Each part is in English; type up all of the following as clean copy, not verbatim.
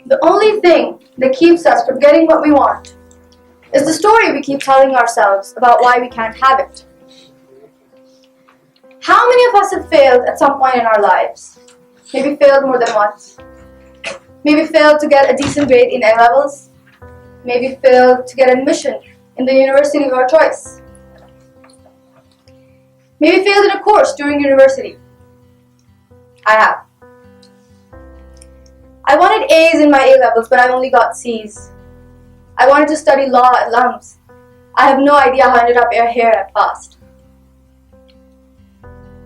The only thing that keeps us from getting what we want is the story we keep telling ourselves about why we can't have it. How many of us have failed at some point in our lives? Maybe failed more than once. Maybe failed to get a decent grade in A-levels. Maybe failed to get admission in the university of our choice. Maybe failed in a course during university. I have. I wanted A's in my A-levels, but I only got C's. I wanted to study law at LUMS. I have no idea how I ended up here at FAST.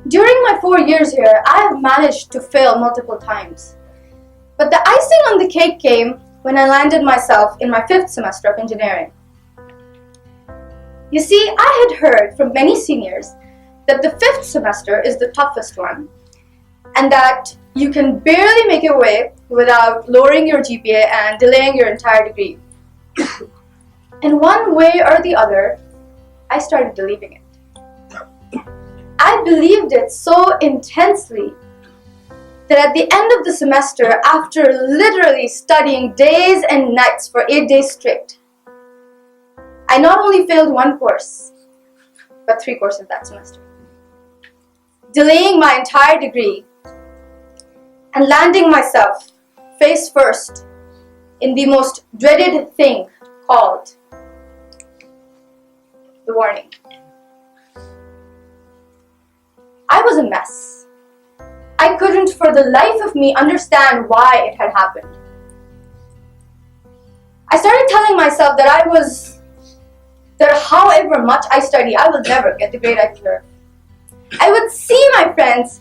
During my 4 years here, I have managed to fail multiple times. But the icing on the cake came when I landed myself in my 5th semester of engineering. You see, I had heard from many seniors that the 5th semester is the toughest one, and that you can barely make your way without lowering your GPA and delaying your entire degree. And one way or the other, I started believing it. I believed it so intensely that at the end of the semester, after literally studying days and nights for 8 days straight, I not only failed one course, but 3 courses that semester, delaying my entire degree and landing myself face first in the most dreaded thing called the warning. I was a mess. I couldn't for the life of me understand why it had happened. I started telling myself that however much I study, I will never get the grade I deserve. I would see my friends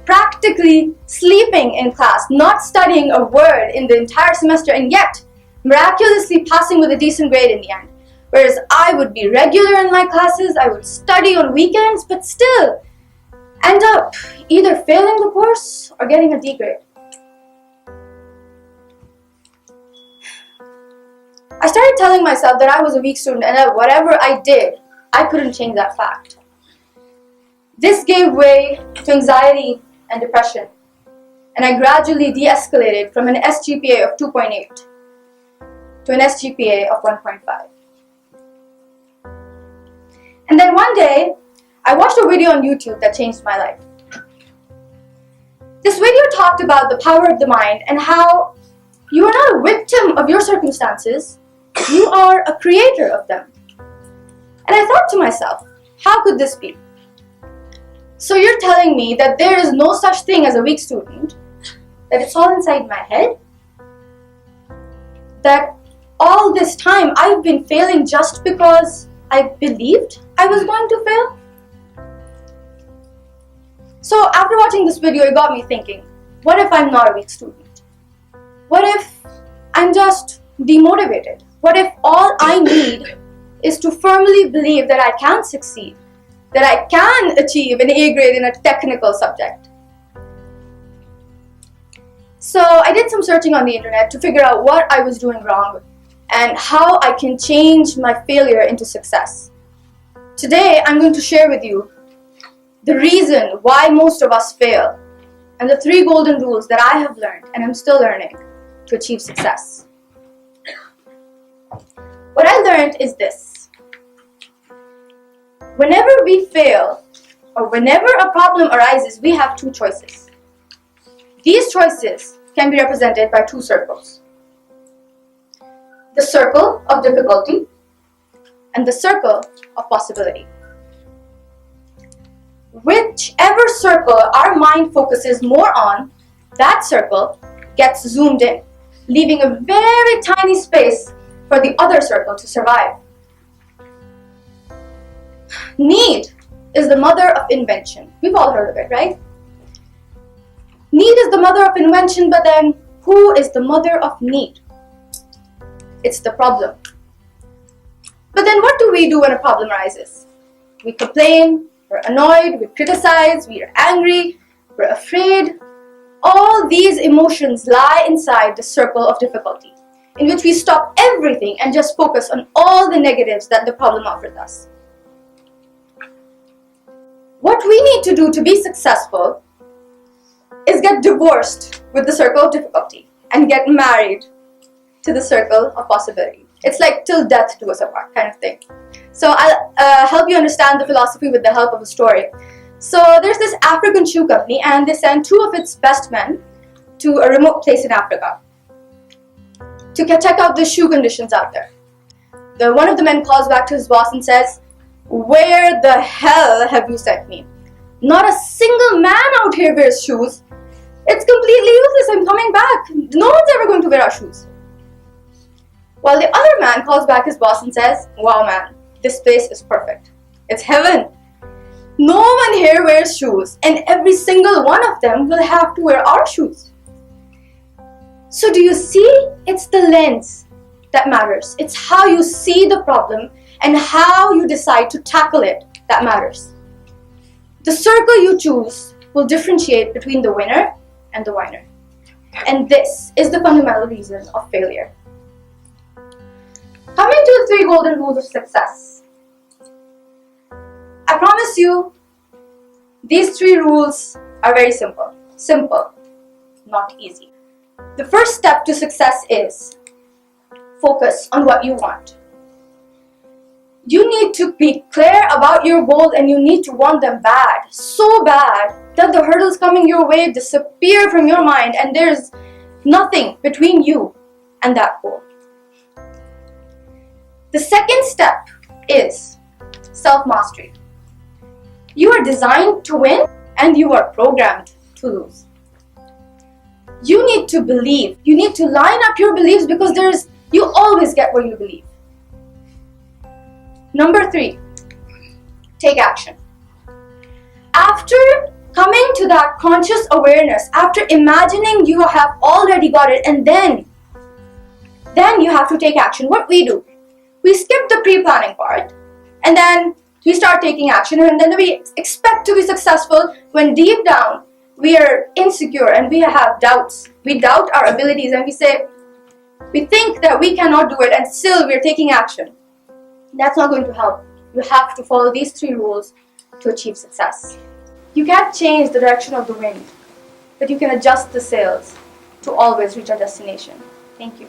practically sleeping in class, not studying a word in the entire semester, and yet miraculously passing with a decent grade in the end. Whereas I would be regular in my classes, I would study on weekends, but still end up either failing the course or getting a D grade. I started telling myself that I was a weak student and that whatever I did, I couldn't change that fact. This gave way to anxiety and depression, and I gradually de-escalated from an SGPA of 2.8 to an SGPA of 1.5. And then one day, I watched a video on YouTube that changed my life. This video talked about the power of the mind and how you are not a victim of your circumstances, you are a creator of them. And I thought to myself, how could this be? So you're telling me that there is no such thing as a weak student, that it's all inside my head? That all this time I've been failing just because I believed I was going to fail? So after watching this video, it got me thinking, what if I'm not a weak student? What if I'm just demotivated? What if all I need is to firmly believe that I can succeed, that I can achieve an A grade in a technical subject? So I did some searching on the internet to figure out what I was doing wrong and how I can change my failure into success. Today, I'm going to share with you the reason why most of us fail and the 3 golden rules that I have learned and I'm still learning to achieve success. What I learned is this: whenever we fail or whenever a problem arises, we have 2 choices. These choices can be represented by 2 circles: the circle of difficulty and the circle of possibility. Whichever circle our mind focuses more on, that circle gets zoomed in, leaving a very tiny space for the other circle to survive. Need is the mother of invention. We've all heard of it, right? Need is the mother of invention, but then who is the mother of need? It's the problem. But then what do we do when a problem arises? We complain, we're annoyed, we criticize, we are angry, we're afraid. All these emotions lie inside the circle of difficulty, in which we stop everything and just focus on all the negatives that the problem offers us. What we need to do to be successful is get divorced with the circle of difficulty and get married to the circle of possibility. It's like till death do us apart kind of thing. So I'll help you understand the philosophy with the help of a story. So there's this African shoe company, and they sent 2 of its best men to a remote place in Africa to check out the shoe conditions out there. One of the men calls back to his boss and says, "Where the hell have you sent me? Not a single man out here wears shoes. It's completely useless. I'm coming back. No one's ever going to wear our shoes." While the other man calls back his boss and says, "Wow man, this place is perfect. It's heaven. No one here wears shoes, and every single one of them will have to wear our shoes." So do you see? It's the lens that matters. It's how you see the problem and how you decide to tackle it that matters. The circle you choose will differentiate between the winner and the whiner. And this is the fundamental reason of failure. Coming to the 3 golden rules of success. I promise you, these 3 rules are very simple. Simple, not easy. The first step to success is focus on what you want. You need to be clear about your goals, and you need to want them bad, so bad that the hurdles coming your way disappear from your mind and there's nothing between you and that goal. The second step is self-mastery. You are designed to win and you are programmed to lose. You need to believe. You need to line up your beliefs because you always get what you believe. Number 3, take action. After coming to that conscious awareness, after imagining you have already got it, and then you have to take action. What we do, we skip the pre-planning part and then we start taking action, and then we expect to be successful when deep down we are insecure and we have doubts. We doubt our abilities and we think that we cannot do it, and still we're taking action. That's not going to help. You have to follow these 3 rules to achieve success. You can't change the direction of the wind, but you can adjust the sails to always reach our destination. Thank you.